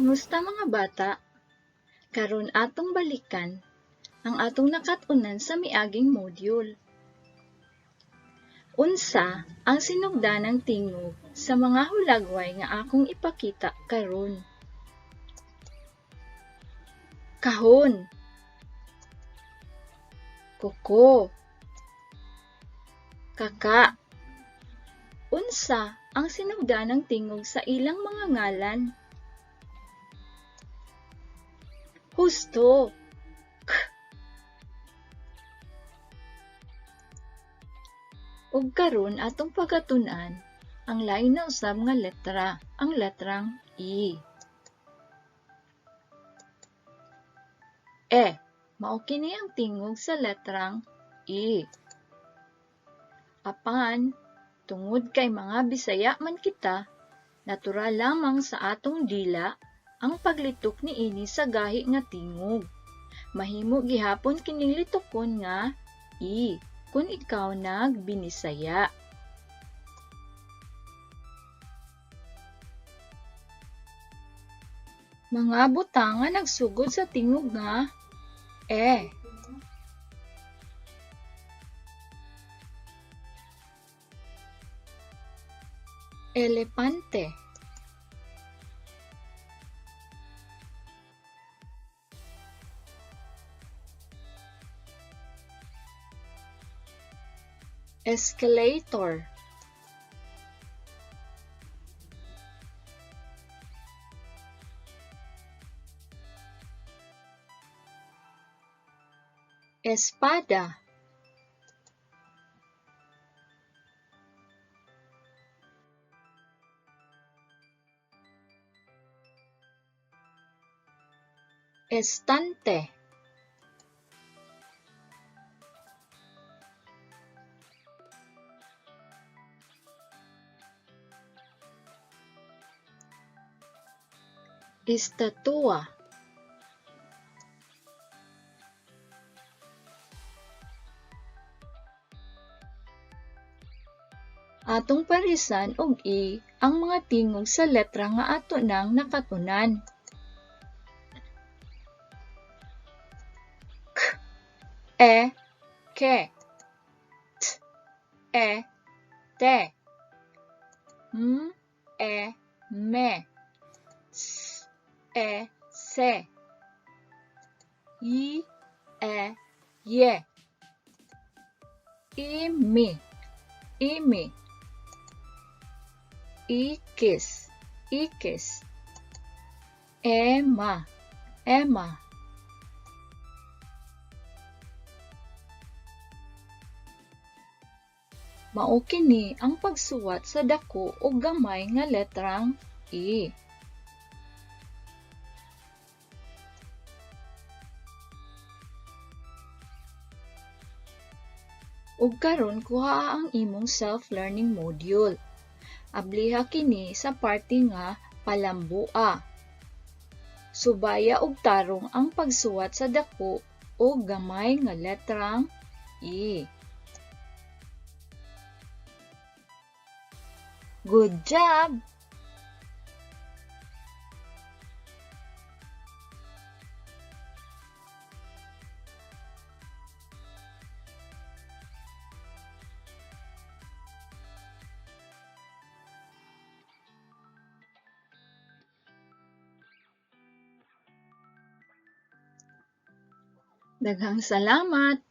Kumusta mga bata? Karon atong balikan ang atong nakat-unan sa miaging module. Unsa ang sinugdanang tingog sa mga hulagway nga akong ipakita karon? Kahon, kuko, kaka. Unsa ang sinugdanang tingog sa ilang mga ngalan? Husto, k. Ug karon atong pagatun-an ang lain na usab nga letra, ang letrang E. Mao kini ang tingog sa letrang E. Apan, tungod kay mga Bisaya man kita, natural lamang sa atong dila ang paglitok niini sa gahi nga tingog. Mahimo gihapon kining litokon nga E kung ikaw nagbinisaya. Mga butang nga nagsugod sa tingog nga elepante, escalator, espada, estante, estatua, atong parisan og E ang mga tingog sa letra nga ato nang nakatunan. K, ke, t, te, m, me, s, se, y, ye, imi, ikis, ema, Mao kini ang pagsuwat sa dako ug gamay nga letrang E. Ug karon kuhaa ang imong self-learning module. Abliha kini sa parte nga palambua. Subaya og tarong ang pagsuwat sa dako ug gamay nga letrang E. Good job! Daghang salamat!